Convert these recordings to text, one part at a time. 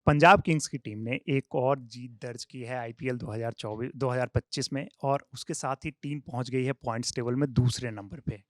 Punjab Kings की team ने एक और जीत दर्ज की है आईपीएल 2024-2025 में और उसके साथ ही टीम पहुंच गई है पॉइंट्स टेबल में दूसरे नंबर पे।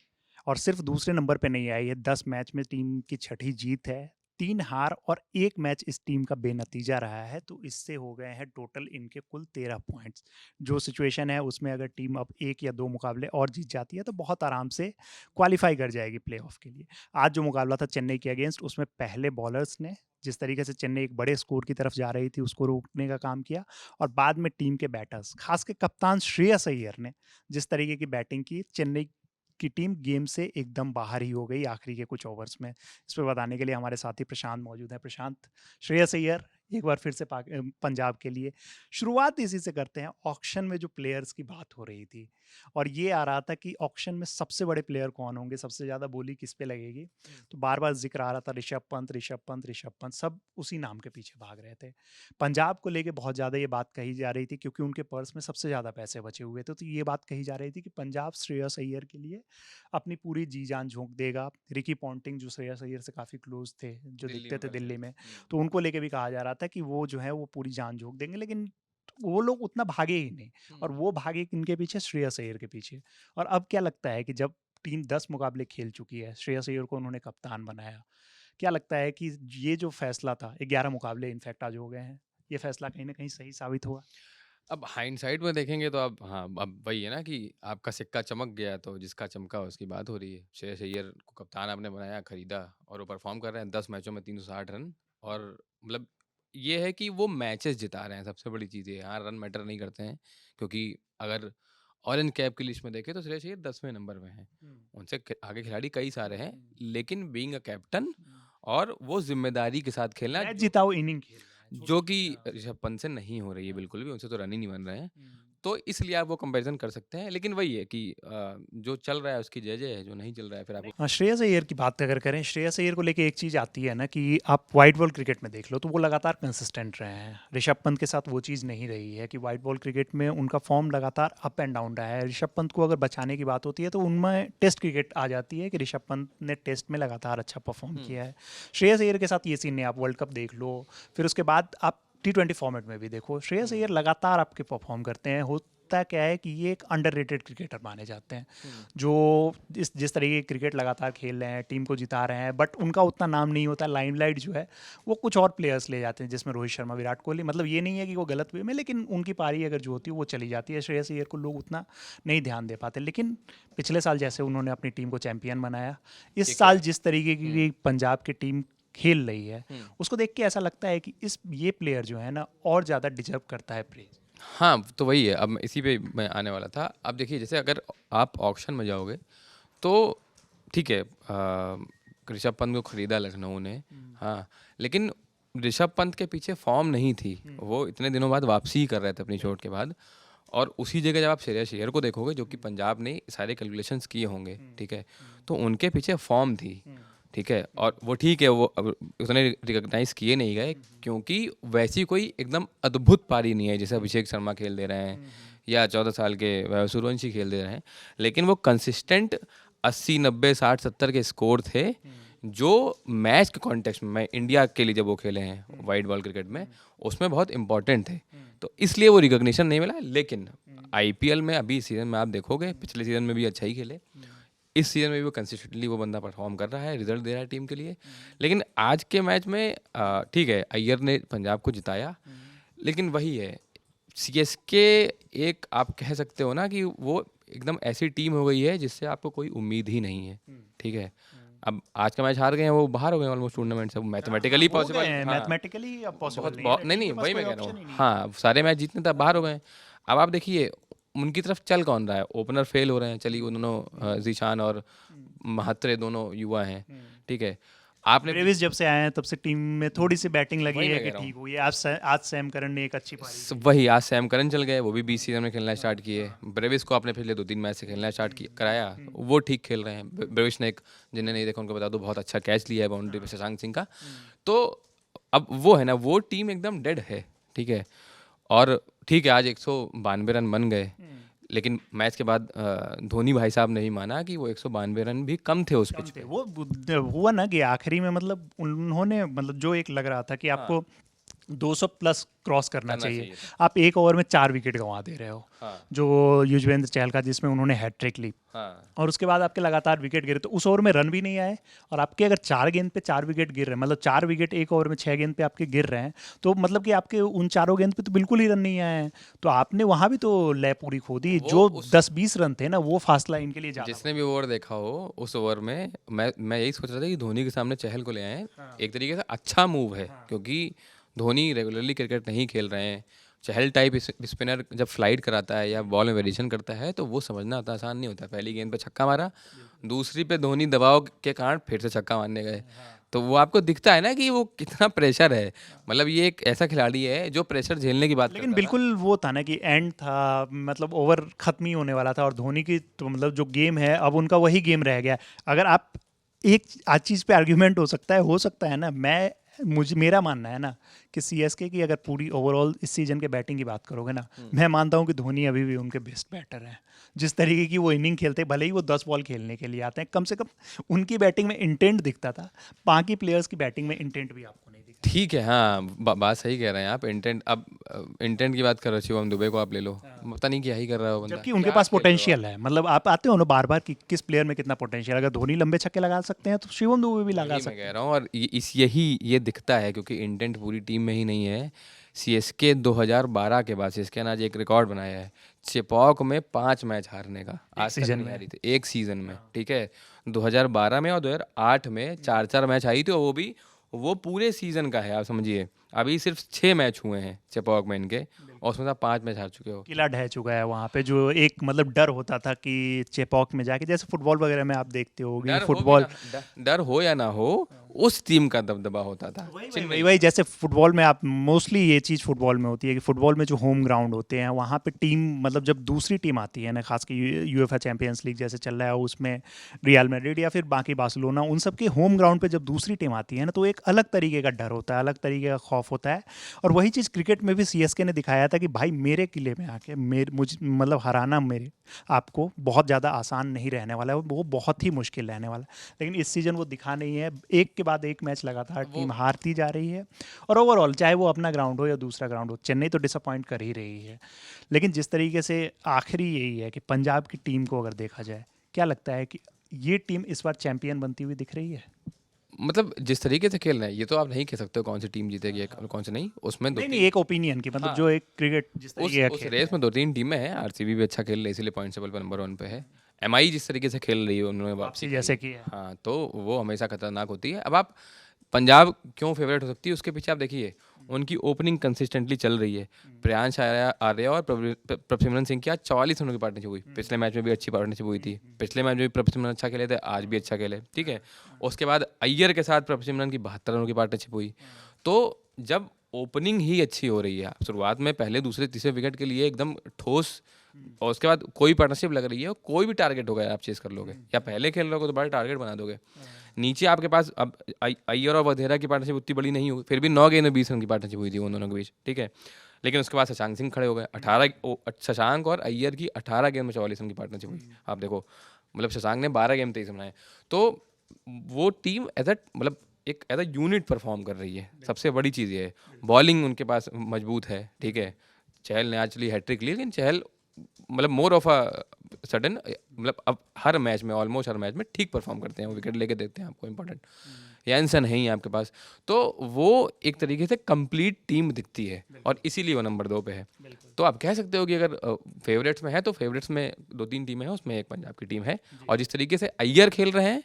और सिर्फ दूसरे नंबर पे नहीं आई है, 10 मैच में टीम की छठी जीत है, 3 हार और 1 मैच इस टीम का बेनतीजा रहा है, तो इससे हो गए हैं टोटल इनके कुल 13 पॉइंट्स। जो सिचुएशन है उसमें अगर टीम अब 1 या 2 मुकाबले और जीत जाती है तो बहुत आराम से क्वालीफाई कर जाएगी प्लेऑफ के लिए। आज जो मुकाबला था चेन्नई के अगेंस्ट, उसमें पहले बॉलर्स ने जिस तरीके से चेन्नई एक बड़े स्कोर की तरफ जा रही थी उसको रोकने का काम किया, और बाद में टीम के बैटर्स खास के कप्तान श्रेयस अय्यर ने जिस तरीके की बैटिंग की, चेन्नई की टीम गेम से एकदम बाहर ही हो गई आखिरी के कुछ ओवर्स में। इस पे बताने के लिए हमारे साथी प्रशांत मौजूद है। प्रशांत, श्रेयस अय्यर एक बार फिर से पंजाब के लिए शुरुआत इसी से करते हैं। ऑक्शन में जो प्लेयर्स की बात हो रही थी और ये आ रहा था कि ऑक्शन में सबसे बड़े प्लेयर कौन होंगे, सबसे ज़्यादा बोली किस पे लगेगी, तो बार बार जिक्र आ रहा था ऋषभ पंत, ऋषभ पंत, ऋषभ पंत, सब उसी नाम के पीछे भाग रहे थे। पंजाब को लेके बहुत ज़्यादा ये बात कही जा रही थी क्योंकि उनके पर्स में सबसे ज़्यादा पैसे बचे हुए थे, तो ये बात कही जा रही थी कि पंजाब श्रेयस अय्यर के लिए अपनी पूरी जी जान झोंक देगा। रिकी पॉन्टिंग जो श्रेयस अय्यर से काफ़ी क्लोज थे, जो दिल्ली दिखते में थे करते दिल्ली थे। में, तो उनको लेके भी कहा जा रहा था कि वो जो है वो पूरी जान झोंक देंगे, लेकिन वो लोग उतना भागे ही नहीं। और हुँ। वो भागे किनके पीछे? श्रेयस अय्यर के पीछे। और अब क्या लगता है कि जब टीम 10 मुकाबले खेल चुकी है, श्रेयस अय्यर को उन्होंने कप्तान बनाया, क्या लगता है कि ये जो फैसला था, 11 मुकाबले इनफैक्ट आज हो गए हैं, ये फैसला कहीं न कहीं सही साबित हुआ? अब हाइंडसाइट में देखेंगे तो अब हाँ, अब वही है ना कि आपका सिक्का चमक गया तो जिसका चमका उसकी बात हो रही है। श्रेयस अय्यर को कप्तान आपने बनाया, खरीदा और वो परफ़ॉर्म कर रहे हैं 10 मैचों में 360 रन और मतलब ये है कि वो मैचेस जिता रहे हैं, सबसे बड़ी चीज़ ये है। हाँ, रन मैटर नहीं करते हैं क्योंकि अगर ऑरेंज कैप की लिस्ट में देखें तो श्रेयस अय्यर 10वें नंबर पे हैं। हुँ, उनसे क आगे खिलाड़ी कई सारे हैं, हुँ, लेकिन बीइंग अ कैप्टन हुँ। और वो ज़िम्मेदारी के साथ खेलना मैच जो जिताऊ इनिंग खेल रहे हैं, जो छोटी कि हाँ, ऋषभ पंत से नहीं हो रही है हाँ, बिल्कुल भी, उनसे तो रन ही नहीं बन रहे हैं। हुँ। तो इसलिए आप वो कंपैरिज़न कर सकते हैं, लेकिन वही है कि जो चल रहा है उसकी जय-जय है, जो नहीं चल रहा है फिर आपको हाँ, श्रेयस अय्यर की बात अगर करें, श्रेयस अय्यर को लेके एक चीज़ आती है ना कि आप वाइट बॉल क्रिकेट में देख लो तो वो लगातार कंसिस्टेंट रहे हैं। ऋषभ पंत के साथ वो चीज़ नहीं रही है कि वाइट बॉल क्रिकेट में उनका फॉर्म लगातार अप एंड डाउन रहा है। ऋषभ पंत को अगर बचाने की बात होती है तो उनमें टेस्ट क्रिकेट आ जाती है कि ऋषभ पंत ने टेस्ट में लगातार अच्छा परफॉर्म हुँ, किया है। श्रेयस अय्यर के साथ ये सीन नहीं, आप वर्ल्ड कप देख लो, फिर उसके बाद आप T20 फॉर्मेट में भी देखो, श्रेयस हुँ, अय्यर लगातार आपके परफॉर्म करते हैं। होता क्या है कि ये एक अंडररेटेड क्रिकेटर माने जाते हैं, हुँ, जो जिस जिस तरीके की क्रिकेट लगातार खेल रहे हैं, टीम को जिता रहे हैं, बट उनका उतना नाम नहीं होता। लाइमलाइट जो है वो कुछ और प्लेयर्स ले जाते हैं, जिसमें रोहित शर्मा, विराट कोहली, मतलब ये नहीं है कि वो गलत वे में, लेकिन उनकी पारी अगर जो होती है वो चली जाती है। श्रेयस अय्यर को लोग उतना नहीं ध्यान दे पाते, लेकिन पिछले साल जैसे उन्होंने अपनी टीम को चैंपियन बनाया, इस साल केकेआर। जिस तरीके हुँ, की पंजाब की टीम खेल रही है, हुँ। उसको देख के ऐसा लगता है कि इस ये प्लेयर जो है ना और ज़्यादा डिजर्व करता है प्रेज। हाँ, तो वही है, अब इसी पे मैं आने वाला था। अब देखिए जैसे अगर आप ऑक्शन में जाओगे, तो ठीक है ऋषभ पंत को खरीदा लखनऊ ने, हाँ, लेकिन ऋषभ पंत के पीछे फ़ॉर्म नहीं थी। वो इतने दिनों बाद वापसी ही कर रहे थे अपनी चोट के बाद और उसी जगह जब आप श्रेयस अय्यर को देखोगे जो कि पंजाब ने सारे कैलकुलेशंस किए होंगे, ठीक है? तो उनके पीछे फ़ॉर्म थी, ठीक है? और वो ठीक है, वो अब उतने रिकॉग्नाइज़ किए नहीं गए क्योंकि वैसी कोई एकदम अद्भुत पारी नहीं है जैसे अभिषेक शर्मा खेल दे रहे हैं या 14 साल के वैभव सूर्यवंशी खेल दे रहे हैं। लेकिन वो कंसिस्टेंट 80, 90, 60, 70 के स्कोर थे जो मैच के कॉन्टेक्स्ट में मैं इंडिया के लिए जब वो खेले हैं वाइट बॉल क्रिकेट में उसमें बहुत इंपॉर्टेंट थे। तो इसलिए वो रिकॉग्निशन नहीं मिला, लेकिन आईपीएल में अभी सीज़न में आप देखोगे पिछले सीज़न में भी अच्छा ही खेले। इस सीज़न में भी वो कंसिस्टेंटली वो बंदा परफॉर्म कर रहा है, रिजल्ट दे रहा है टीम के लिए। लेकिन आज के मैच में ठीक है अय्यर ने पंजाब को जिताया, लेकिन वही है सीएसके एक आप कह सकते हो ना कि वो एकदम ऐसी टीम हो गई है जिससे आपको कोई उम्मीद ही नहीं है, ठीक है? अब आज का मैच हार गए हैं, वो बाहर हो गए ऑलमोस्ट टूर्नामेंट से, वो हाँ, मैथमेटिकली हो गए पॉसिबल हैं हाँ, मैथमेटिकली, अब पॉसिबल बहुत नहीं बहुत है, नहीं, टीम नहीं के पास वही कोई मैं कह रहा हूँ। ऑप्शन ही नहीं है। हाँ, सारे मैच जीतने तब बाहर हो गए हैं। अब आप देखिए उनकी तरफ चल कौन रहा है? ओपनर फेल हो रहे हैं, चलिए वो दोनों ज़ीशान और महात्रे दोनों युवा हैं, ठीक है? आपने ब्रेविस जब से आए हैं तब से टीम में थोड़ी सी बैटिंग लगी वही है मैं कि कह रहा हूँ। ठीक हुई है। आज सैम करन ने एक अच्छी पारी खेली है। वही आज सैम करन चल गए, वो भी 20 सीज़न में खेलना स्टार्ट किए। ब्रेविस को आपने पिछले 2-3 मैच से खेलना स्टार्ट किया कराया, वो ठीक खेल रहे हैं। ब्रेविस ने एक जिन्हें नहीं देखा उनको बता दूँ बहुत अच्छा कैच लिया है बाउंड्री पे शशांक सिंह का। तो अब वो है ना, वो टीम एकदम डेड है, ठीक है? और ठीक है आज 192 रन बन गए, लेकिन मैच के बाद धोनी भाई साहब ने भी माना कि वो 192 रन भी कम थे उस कम पिच थे पे। वो हुआ ना कि आखिरी में, मतलब उन्होंने, मतलब जो एक लग रहा था कि हाँ, आपको 200 प्लस क्रॉस करना करना चाहिए। चाहिए था। आप एक ओवर में 4 विकेट गंवा दे रहे हो, हाँ जो युजवेंद्र चहल का जिसमें उन्होंने हैट्रिक ली, हाँ और उसके बाद आपके लगातार विकेट गिरे, तो उस ओवर में रन भी नहीं आए। और आपके अगर 4 गेंद पे 4 विकेट गिर रहे हैं, मतलब 4 विकेट एक ओवर में 6 गेंद पे आपके गिर रहे हैं, तो मतलब कि आपके उन चारों गेंद पे तो बिल्कुल ही रन नहीं आए हैं। तो आपने वहां भी तो लय पूरी खो दी। वो जो उस 10-20 रन थे ना, वो फासला इनके लिए ज़्यादा जिसने भी ओवर देखा हो उस ओवर में, मैं यही सोच रहा था कि धोनी के सामने चहल को ले आए। हाँ, एक तरीके से अच्छा मूव है, हाँ। क्योंकि धोनी रेगुलरली क्रिकेट नहीं खेल रहे हैं। चहल टाइप स्पिनर जब फ्लाइट कराता है या बॉल में वेरिएशन करता है तो वो समझना आता आसान नहीं होता। पहली गेंद पे छक्का मारा, दूसरी पे धोनी दबाव के कारण फिर से छक्का मारने गए। तो वो आपको दिखता है ना कि वो कितना प्रेशर है। मतलब ये एक ऐसा खिलाड़ी है जो प्रेशर झेलने की बात लेकिन करता था। बिल्कुल वो था ना कि एंड था, मतलब ओवर खत्म ही होने वाला था, और धोनी की तो मतलब जो गेम है अब उनका वही गेम रह गया। अगर आप एक आज चीज़ पे आर्ग्यूमेंट हो सकता है ना, मुझे मेरा मानना है ना कि सीएसके की अगर पूरी ओवरऑल इस सीजन के बैटिंग की बात करोगे ना, मैं मानता हूँ कि धोनी अभी भी उनके बेस्ट बैटर हैं। जिस तरीके की वो इनिंग खेलते, भले ही वो 10 बॉल खेलने के लिए आते हैं, कम से कम उनकी बैटिंग में इंटेंट दिखता था। बाकी प्लेयर्स की बैटिंग में इंटेंट भी आपको नहीं दिखा। ठीक है, हाँ, बात सही कह रहे हैं आप। इंटेंट, अब इंटेंट की बात कर रहे हो, शिवम दुबे को आप ले लो, पता नहीं क्या ही कर रहा है वो बंदा, जबकि उनके क्या पास खेल रहे हो आप। पोटेंशियल है, मतलब आप आते हो ना बार बार कि किस प्लेयर में कितना पोटेंशियल। अगर धोनी लंबे छक्के लगा सकते हैं तो शिवम दुबे भी लगा वही मैं सकते कह हैं। रहा हूँ, और ये दिखता है क्योंकि इंटेंट पूरी टीम में ही नहीं है। सीएसके 2012 के बाद सीएसके ने आज एक रिकॉर्ड बनाया है, चेपॉक में 5 मैच हारने का, एक आज तक सीजन नहीं में। हारी थी एक सीजन में, ठीक है। 2012 में और 2008 में 4-4 मैच हारी थी, और वो पूरे सीजन का है, आप समझिए। अभी सिर्फ 6 मैच हुए हैं चेपॉक में इनके, और उसमें से आप 5 मैच हार चुके हो। किला ढह चुका है वहां पे, जो एक मतलब डर होता था कि चेपॉक में जाके, जैसे फुटबॉल वगैरह में आप देखते होगे डर हो भी फुटबॉल। ना, डर हो या ना हो, उस टीम का दबदबा होता था, वही वही वही चेन्नई वही का। जैसे फुटबॉल में आप मोस्टली ये चीज़ फुटबॉल में होती है कि फुटबॉल में जो होम ग्राउंड होते हैं वहाँ पे टीम, मतलब जब दूसरी टीम आती है ना, खास कर यूएफए चैंपियंस लीग जैसे चल रहा है उसमें, रियल मैड्रिड या फिर बाकी बार्सिलोना, उन सब के होम ग्राउंड पे जब दूसरी टीम आती है ना, तो एक अलग तरीके का डर होता है, अलग तरीके का खौफ होता है। और वही चीज़ क्रिकेट में भी सीएसके ने दिखाया था कि भाई मेरे किले में आके मेरे मुझ मतलब हराना मेरे आपको बहुत ज़्यादा आसान नहीं रहने वाला है, वो बहुत ही मुश्किल रहने वाला है। लेकिन इस सीज़न वो दिखा नहीं है, एक के बाद एक मैच लगातार वो टीम हारती जा रही है। और ओवरऑल चाहे वो अपना ग्राउंड हो या दूसरा ग्राउंड हो, चेन्नई तो डिसअपॉइंट कर ही रही है। लेकिन जिस तरीके से आखिरी यही है कि पंजाब की टीम को अगर देखा जाए, क्या लगता है कि ये टीम इस बार चैंपियन बनती हुई दिख रही है? मतलब जिस तरीके से खेल रहे हैं, ये तो आप नहीं कह सकते हो कौन सी टीम जीतेगी या कौन सी नहीं, उसमें दो नहीं नहीं, तीन। एक ओपिनियन की, मतलब हाँ, जो एक क्रिकेट जिस उस तरीके का उस खेल रेस रहा में 2-3 टीमें हैं। आरसीबी भी अच्छा खेल रही है, इसीलिए पॉइंट टेबल पर नंबर 1 पे है। एमआई जिस तरीके से खेल रही है, उन्होंने है, वापसी वापसी करी जैसे है। कि है। हाँ, तो वो हमेशा खतरनाक होती है। अब आप पंजाब क्यों फेवरेट हो सकती है, उसके पीछे आप देखिए, उनकी ओपनिंग कंसिस्टेंटली चल रही है। प्रियांश आर्या और प्रभसिमरन सिंह की आज 44 रनों की पार्टनरशिप हुई। पिछले मैच में भी अच्छी पार्टनरशिप हुई थी, पिछले मैच में भी प्रभसिमरन अच्छा खेले थे, आज भी अच्छा खेले, ठीक है। उसके बाद अय्यर के साथ प्रभसिमरन की 72 रनों की पार्टनरशिप हुई। तो जब ओपनिंग ही अच्छी हो रही है, शुरुआत में पहले दूसरे तीसरे विकेट के लिए एकदम ठोस, और उसके बाद कोई पार्टनरशिप लग रही है, कोई भी टारगेट होगा आप चेस कर लोगे, या पहले खेल रहे हो तो बड़ा टारगेट बना दोगे। नीचे आपके पास अब अय्यर और वधेरा की पार्टनरशिप उतनी बड़ी नहीं हुई, फिर भी 9 गेंद में 20 रन की पार्टनरशिप हुई थी उन दोनों के बीच, ठीक है। लेकिन उसके बाद शशांक सिंह खड़े हो गए, 18 शशांक और अय्यर की 18 गेंद में 44 रन की पार्टनरशिप हुई। आप देखो, मतलब शशांक ने 12 गेंद 23 बनाए। तो वो टीम एज अ मतलब एक एज अ यूनिट परफॉर्म कर रही है, सबसे बड़ी चीज़ ये है। बॉलिंग उनके पास मजबूत है, ठीक है। चहल ने एक्चुअली हैट्रिक ली, लेकिन चहल मतलब मोर ऑफ अ सडन, मतलब अब हर मैच में, ऑलमोस्ट हर मैच में ठीक परफॉर्म करते हैं, वो विकेट लेके देते हैं आपको इंपॉर्टेंट। यानसन है ही आपके पास, तो वो एक तरीके से कंप्लीट टीम दिखती है, और इसीलिए वो नंबर 2 पे है। तो आप कह सकते हो कि अगर फेवरेट्स में है तो फेवरेट्स में 2-3 टीमें हैं, उसमें एक पंजाब की टीम है। और जिस तरीके से अय्यर खेल रहे हैं,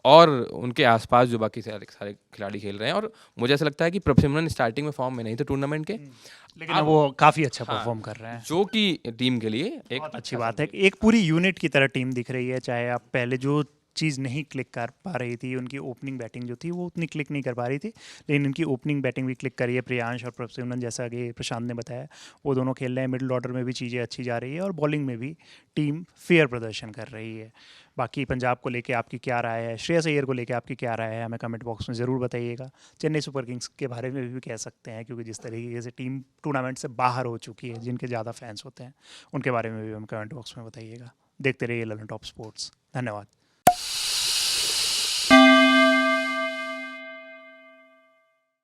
और उनके आसपास जो बाकी सारे सारे खिलाड़ी खेल रहे हैं, और मुझे ऐसा लगता है कि प्रभसिमरन स्टार्टिंग में फॉर्म में नहीं थे टूर्नामेंट के। लेकिन अब अब वो काफ़ी अच्छा हाँ, परफॉर्म कर रहे हैं। जो कि टीम के लिए एक बहुत अच्छी अच्छा बात है संकेत कि है। एक पूरी यूनिट की तरह टीम दिख रही है। चाहे आप पहले जो चीज़ नहीं क्लिक कर पा रही थी, उनकी ओपनिंग बैटिंग जो थी वो उतनी क्लिक नहीं कर पा रही थी, लेकिन इनकी ओपनिंग बैटिंग भी क्लिक करी है। प्रियांश और प्रभसिमरन, जैसा कि प्रशांत ने बताया, वो दोनों खेल रहे हैं। मिडिल ऑर्डर में भी चीज़ें अच्छी जा रही है, और बॉलिंग में भी टीम फेयर प्रदर्शन कर रही है। बाकी पंजाब को लेके आपकी क्या राय है, श्रेयस अय्यर को लेके आपकी क्या राय है, हमें कमेंट बॉक्स में ज़रूर बताइएगा। चेन्नई सुपर किंग्स के बारे में भी कह सकते हैं, क्योंकि जिस तरीके से टीम टूर्नामेंट से बाहर हो चुकी है, जिनके ज़्यादा फैंस होते हैं, उनके बारे में भी हम कमेंट बॉक्स में बताइएगा। देखते रहिए ललन टॉप स्पोर्ट्स। धन्यवाद।